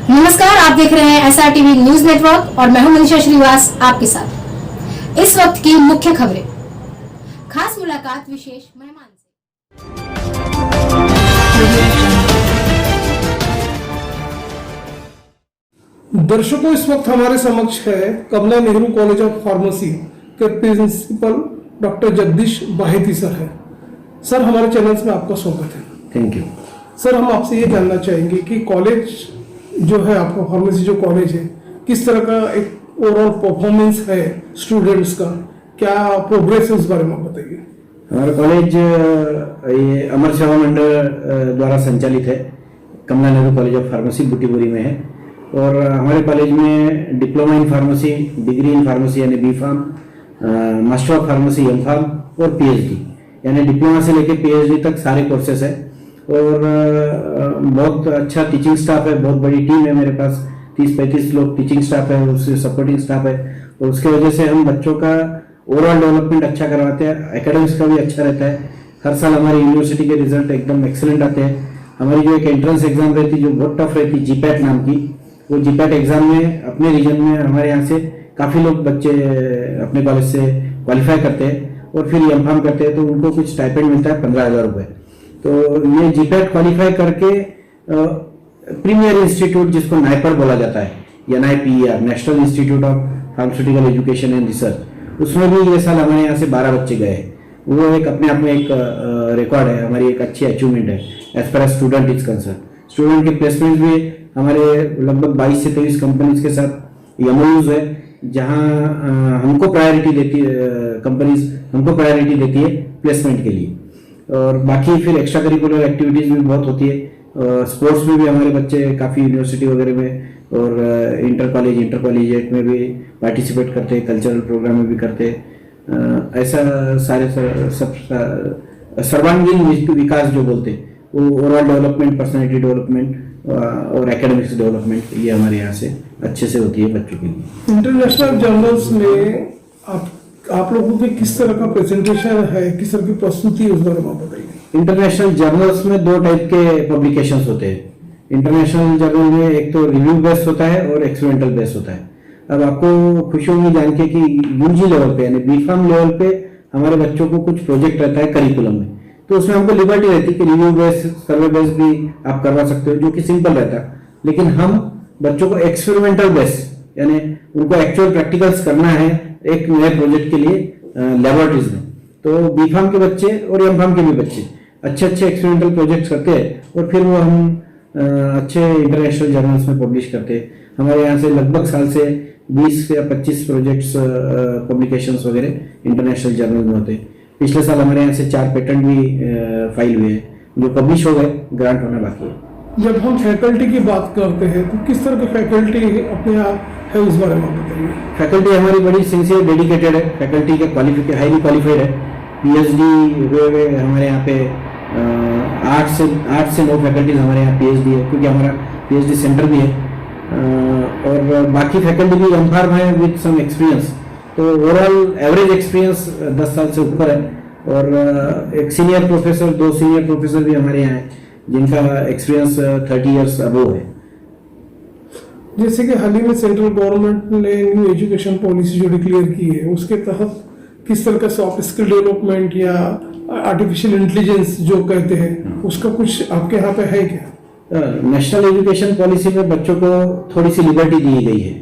नमस्कार, आप देख रहे हैं SRTV न्यूज नेटवर्क और मैं हूं मनीषा श्रीवास आपके साथ। इस वक्त की मुख्य खबरें, खास मुलाकात विशेष मेहमान से। दर्शकों, इस वक्त हमारे समक्ष है Kamala Nehru college of pharmacy के principal doctor Jagdish Baheti sir है। सर, हमारे चैनल्स में आपका स्वागत है। Thank you. सर, हम आपसे ये जानना चाहेंगे कि कॉलेज जो है आपका, फार्मेसी जो कॉलेज है, किस तरह का एक ओवरऑल परफॉर्मेंस है स्टूडेंट्स का, क्या प्रोग्रेस है, उस बारे में बताइए। हमारा कॉलेज ये अमर सेवा मंडल द्वारा संचालित है। Kamala Nehru college of pharmacy Butibori में है और हमारे कॉलेज में diploma in pharmacy, degree in pharmacy यानी B.Pharm, master of pharmacy M.Pharm और PhD यानी डिप्लोमा से लेकर PhD तक सारे कोर्सेस है। और बहुत अच्छा टीचिंग स्टाफ है, बहुत बड़ी टीम है मेरे पास, 30-35 लोग टीचिंग स्टाफ है, उससे सपोर्टिंग स्टाफ है और उसके वजह से हम बच्चों का ओवरऑल डेवलपमेंट अच्छा करवाते हैं। एकेडमिक्स का भी अच्छा रहता है। हर साल हमारी यूनिवर्सिटी के रिजल्ट एकदम एक्सीलेंट आते हैं। हमारी जो एक एंट्रेंस एग्जाम रहती है जो बहुत टफ रहती है, GPAT नाम की, वो GPAT एग्जाम में अपने रीजन में हमारे यहाँ से काफ़ी लोग बच्चे अपने कॉलेज से क्वालिफाई करते हैं और फिर M.Pharm करते हैं तो उनको कुछ स्टाइपेंड मिलता है 15,000 रुपये। तो ये GPAT क्वालिफाई करके प्रीमियर इंस्टीट्यूट जिसको नाइपर बोला जाता है, NIPER, national institute of pharmaceutical education and research, उसमें भी ये साल हमारे यहाँ से 12 बच्चे गए। वो एक अपने आप में एक रिकॉर्ड है, हमारी एक अच्छी अचीवमेंट है as per student is concern. Student के प्लेसमेंट भी हमारे लगभग 22 से 23 कंपनीज के साथ MOUs है, जहाँ हमको प्रायोरिटी देती है, कंपनीज हमको प्रायोरिटी देती है प्लेसमेंट के लिए। और बाकी फिर एक्स्ट्रा करिकुलर एक्टिविटीज भी बहुत होती है। स्पोर्ट्स में भी हमारे बच्चे काफ़ी यूनिवर्सिटी वगैरह में और इंटर कॉलेजिएट में भी पार्टिसिपेट करते हैं, कल्चरल प्रोग्राम में भी करते हैं। ऐसा सारे सब सर्वांगीण विकास जो बोलते हैं, वो ओवरऑल डेवलपमेंट, पर्सनैलिटी डेवलपमेंट और एकेडमिक्स डेवलपमेंट, ये हमारे यहाँ से अच्छे से होती है बच्चों के लिए। इंटरनेशनल जर्नल्स में आप लोगों के किस तरह का प्रेजेंटेशन है, किस तरह की प्रस्तुति है, उस बारे में बताइए। इंटरनेशनल जर्नल्स में 2 टाइप के पब्लिकेशंस होते हैं। इंटरनेशनल जर्नल में एक तो रिव्यू बेस्ड होता है और एक्सपेरिमेंटल बेस्ड होता है। अब आपको खुशी होगी जान के कि UG लेवल पे यानी B.Pharm लेवल पे हमारे बच्चों को कुछ प्रोजेक्ट रहता है करिकुलम में, तो उसमें हमको लिबर्टी रहती है कि रिव्यू बेस्ड, सर्वे बेस्ड भी आप करवा सकते हो, जो कि सिंपल रहता है। लेकिन हम बच्चों को एक्सपेरिमेंटल बेस्ड यानी उनको एक्चुअल प्रैक्टिकल्स करना है एक नए प्रोजेक्ट के लिए लेबोरेटरीज में, तो B.Pharm के बच्चे और M.Pharm के भी बच्चे अच्छे एक्सपेरिमेंटल प्रोजेक्ट्स करते हैं और फिर वो हम अच्छे इंटरनेशनल जर्नल्स में पब्लिश करते हैं। हमारे यहाँ से लगभग साल से 20 या 25 प्रोजेक्ट्स पब्लिकेशंस वगैरह इंटरनेशनल जर्नल में होते हैं। पिछले साल हमारे यहाँ से 4 पेटेंट भी फाइल हुए हैं जो पब्लिश हो गए, ग्रांट होना बाकी है। जब हम फैकल्टी की बात करते हैं तो किस तरह की फैकल्टी अपने आप है, उस बारे में बताइए। फैकल्टी हमारी बड़ी सिंसियर, डेडिकेटेड है। फैकल्टी के हाईली क्वालिफाइड है। PhD हुए हमारे यहाँ पे 8 से 9 फैकल्टीज हमारे यहाँ PhD है, क्योंकि हमारा PhD सेंटर भी है। और बाकी फैकल्टी भी M.Pharm है विद सम एक्सपीरियंस, तो ओवरऑल एवरेज एक्सपीरियंस 10 साल से ऊपर है। और एक सीनियर प्रोफेसर, 2 सीनियर प्रोफेसर भी हमारे यहाँ हैं जिनका एक्सपीरियंस 30 ईयर्स अबव है। जैसे कि हाल ही में सेंट्रल गवर्नमेंट ने न्यू एजुकेशन पॉलिसी जो डिक्लेयर की है, उसके तहत किस तरह का सॉफ्ट स्किल डेवलपमेंट या आर्टिफिशियल इंटेलिजेंस जो कहते हैं, उसका कुछ आपके यहाँ पे है क्या? नेशनल एजुकेशन पॉलिसी में बच्चों को थोड़ी सी लिबर्टी दी गई है।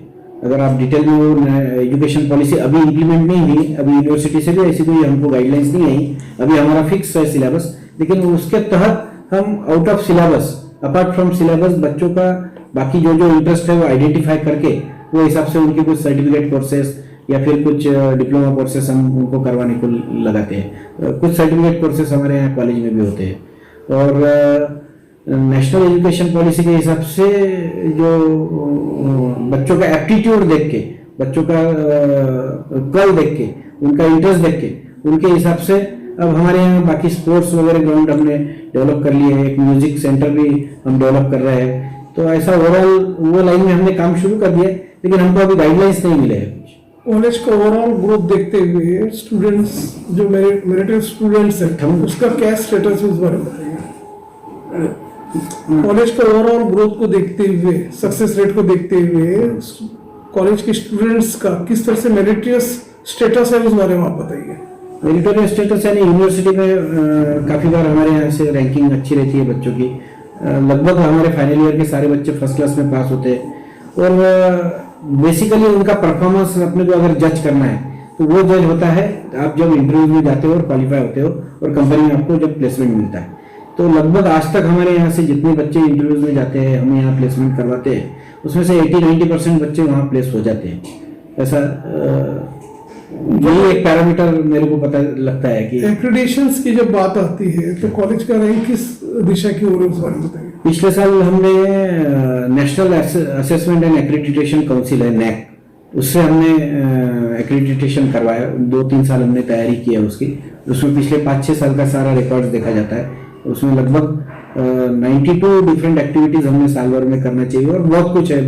अगर आप डिटेल में वो एजुकेशन पॉलिसी अभी इम्प्लीमेंट नहीं हुई, अभी यूनिवर्सिटी से भी ऐसी कोई हमको गाइडलाइंस नहीं आई, अभी हमारा फिक्स है सिलेबस, लेकिन उसके तहत हम out of syllabus, apart from syllabus, बच्चों का बाकी जो इंटरेस्ट है वो आइडेंटिफाई करके वो हिसाब से उनके कुछ सर्टिफिकेट कोर्सेस या फिर कुछ डिप्लोमा कोर्सेस हम उनको करवाने को लगाते हैं। कुछ सर्टिफिकेट कोर्सेस हमारे यहाँ कॉलेज में भी होते हैं। और नेशनल एजुकेशन पॉलिसी के हिसाब से जो बच्चों का एप्टीट्यूड देख के, बच्चों का कल देख के, उनका इंटरेस्ट देख के, उनके हिसाब से अब हमारे यहाँ बाकी स्पोर्ट्स वगैरह ग्राउंड हमने डेवलप कर लिए हैं। एक म्यूजिक सेंटर भी हम डेवलप कर रहे हैं। तो ऐसा ओवरऑल वो लाइन में हमने काम शुरू कर दिया, लेकिन हमको अभी गाइडलाइंस नहीं मिले हैं। कॉलेज का ओवरऑल ग्रोथ देखते हुए स्टूडेंट्स जो मेरिटेड स्टूडेंट्स हैं, उसका क्या स्टेटस है, उस बारे में बताइए। कॉलेज का ओवरऑल ग्रोथ को देखते हुए, सक्सेस रेट को देखते हुए कॉलेज के स्टूडेंट्स का किस तरह से मेरिटियस स्टेटस है उस बारे में आप बताइए। मेरिटोरियस स्टेटस यानी यूनिवर्सिटी में काफ़ी बार हमारे यहाँ से रैंकिंग अच्छी रहती है बच्चों की। लगभग हमारे फाइनल ईयर के सारे बच्चे फर्स्ट क्लास में पास होते हैं और बेसिकली उनका परफॉर्मेंस अपने को अगर जज करना है तो वो जज होता है आप जब इंटरव्यू में जाते हो और क्वालिफाई होते हो और कंपनी में आपको जब प्लेसमेंट मिलता है। तो लगभग आज तक हमारे यहाँ से जितने बच्चे इंटरव्यूज में जाते हैं, हम यहाँ प्लेसमेंट करवाते हैं, उसमें से 80-90% बच्चे वहाँ प्लेस हो जाते हैं। ऐसा यही एक पैरामीटर मेरे को पता लगता है कि एक्रेडिटेशंस की जब बात आती है तो कॉलेज का रैंक किस दिशा की ओर है उस बारे में बताइए। पिछले साल हमने national assessment and accreditation council है NAAC, उससे हमने एक्रेडिटेशन करवाया। 2-3 साल हमने तैयारी की है उसकी। उसमें पिछले 5-6 साल का सारा रिकॉर्ड्स देखा जाता है। उसमें लगभग 92 डिफरेंट एक्टिविटीज हमने साल भर में करना चाहिए और बहुत कुछ है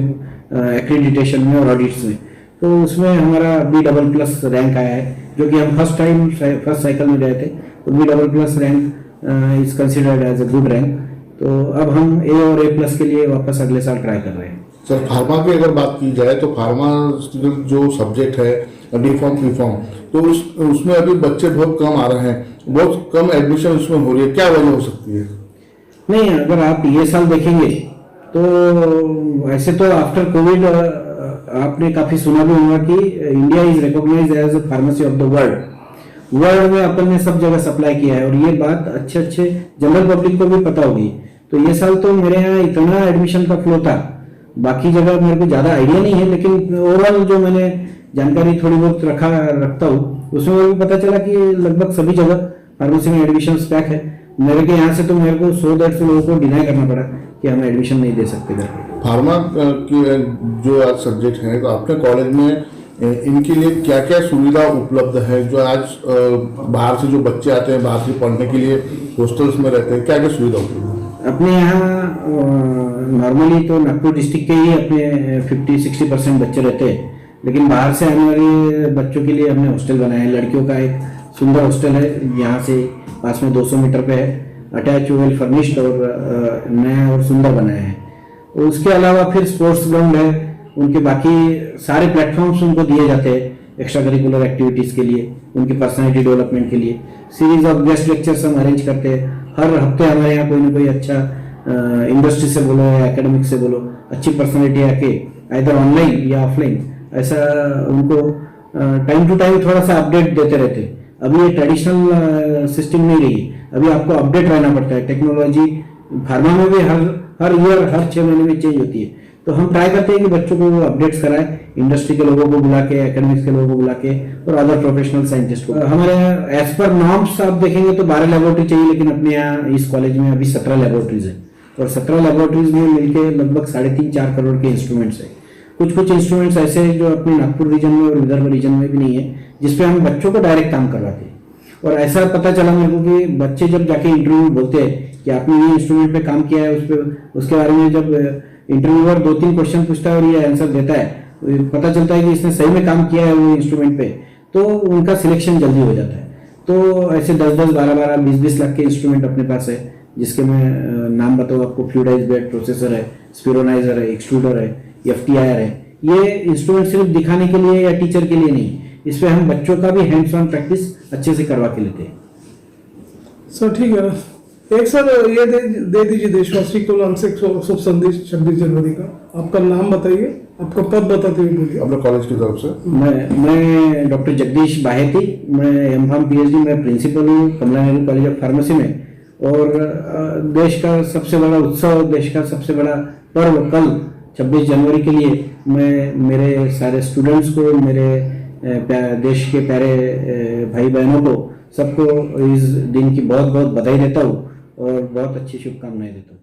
एक्रेडिटेशन में और ऑडिट्स में। तो उसमें हमारा B++ रैंक आया है, जो कि हम फर्स्ट साइकिल में गए थे। तो B++ rank is considered as a good rank. तो अब हम A और A+ के लिए वापस अगले साल ट्राई कर रहे हैं। सर, फार्मा की अगर बात की जाए तो फार्मा जो सब्जेक्ट है D.Pharm P.Pharm, तो उसमें अभी बच्चे बहुत कम आ रहे हैं, बहुत कम एडमिशन उसमें हो रही है, क्या वजह हो सकती है? नहीं, अगर आप ये साल देखेंगे तो ऐसे तो आफ्टर कोविड आपने काफी सुना भी होगा कि India is recognized as a pharmacy of the world में अपन ने सब जगह सप्लाई किया है और ये बात अच्छे जनरल पब्लिक को भी पता होगी। तो ये साल तो मेरे यहाँ इतना एडमिशन का फ्लो था, बाकी जगह मेरे को ज्यादा आइडिया नहीं है, लेकिन ओवरऑल जो मैंने जानकारी थोड़ी बहुत रखता हूँ उसमें मेरे को पता चला कि लगभग सभी जगह फार्मेसी में एडमिशन पैक है। मेरे के यहाँ से तो मेरे को 100-150 लोगों को डिनाई करना पड़ा कि हम एडमिशन नहीं दे सकते। फार्मा की जो आज सब्जेक्ट है, तो अपने कॉलेज में इनके लिए क्या क्या सुविधा उपलब्ध है? जो आज बाहर से जो बच्चे आते हैं, बाहर से पढ़ने के लिए हॉस्टल्स में रहते हैं, क्या क्या सुविधा उपलब्ध है? अपने यहाँ नॉर्मली तो नागपुर डिस्ट्रिक्ट के ही अपने 50-60% बच्चे रहते हैं, लेकिन बाहर से आने वाले बच्चों के लिए हमने हॉस्टल बनाया है। लड़कियों का एक सुंदर हॉस्टल है, यहाँ से पास में 200 मीटर पे है, अटैच वेल फर्निश्ड और नया और सुंदर बनाया है। उसके अलावा फिर स्पोर्ट्स ग्राउंड है, उनके बाकी सारे प्लेटफॉर्म्स उनको दिए जाते हैं एक्स्ट्रा करिकुलर एक्टिविटीज के लिए, उनकी पर्सनालिटी डेवलपमेंट के लिए। सीरीज ऑफ गेस्ट लेक्चर्स हम अरेंज करते हैं। हर हफ्ते हमारे यहाँ कोई ना कोई अच्छा इंडस्ट्री से बोलो या एकेडमिक से बोलो अच्छी पर्सनालिटी आके आइदर ऑनलाइन या ऑफलाइन ऐसा उनको टाइम टू टाइम थोड़ा सा अपडेट देते रहते हैं। अभी ये ट्रेडिशनल सिस्टम नहीं रही, अभी आपको अपडेट रहना पड़ता है। टेक्नोलॉजी फार्मा में भी हर ईयर हर 6 महीने में चेंज होती है। तो हम ट्राई करते हैं कि बच्चों को अपडेट्स कराएं, इंडस्ट्री के लोगों को बुला के, एकेडमिक्स के लोगों को बुला के और अदर प्रोफेशनल साइंटिस्ट को। हमारे यहाँ एज पर नॉर्म्स आप देखेंगे तो 12 लेबोरेटरी चाहिए, लेकिन अपने यहाँ इस कॉलेज में अभी 17 लेबोरेटरीज है और 17 लेबोरेटरीज में मिलकर लगभग 3.5-4 करोड़ के इंस्ट्रूमेंट्स है। कुछ इंस्ट्रूमेंट्स ऐसे हैं जो अपने नागपुर रीजन में और विदर्भ रीजन में भी नहीं है, जिसपे हम बच्चों को डायरेक्ट काम करवाते हैं। और ऐसा पता चला मेरे को कि बच्चे जब जाके इंटरव्यू में बोलते हैं कि आपने ये इंस्ट्रूमेंट पे काम किया है, उसके बारे में जब इंटरव्यूअर 2-3 क्वेश्चन पूछता है और ये आंसर देता है, पता चलता है कि इसने सही में काम किया है वो इंस्ट्रूमेंट पे, तो उनका सिलेक्शन जल्दी हो जाता है। तो ऐसे 10-10, 12-12, 20-20 लाख के इंस्ट्रूमेंट अपने पास है, जिसके मैं नाम बताऊँ आपको। फ्लूइडाइज्ड बेड प्रोसेसर है, स्पिरोनाइजर है, एक्सट्रूडर है, FTIR है। ये इंस्ट्रूमेंट सिर्फ दिखाने के लिए या टीचर के लिए नहीं, इस पे हम बच्चों का भी हैंड्स ऑन प्रैक्टिस अच्छे से करवा के लेते हैं। सर ठीक है, एक सर ये दे दीजिए देशवासी को नाम से शुभ संदेश 26 जनवरी का। आपका नाम बताइए, आपका पद बताते हुए बोलिए। अपने कॉलेज की तरफ से मैं डॉक्टर जगदीश बाहेती, मैं M.Pharm PhD, मैं प्रिंसिपल हूँ कमला नेहरू कॉलेज ऑफ फार्मेसी में। और देश का सबसे बड़ा उत्सव, देश का सबसे बड़ा पर्व कल 26 जनवरी के लिए मैं मेरे सारे स्टूडेंट्स को, मेरे देश के प्यारे भाई बहनों को, सबको इस दिन की बहुत बहुत बधाई देता हूँ और बहुत अच्छी शुभकामनाएं देता हूँ।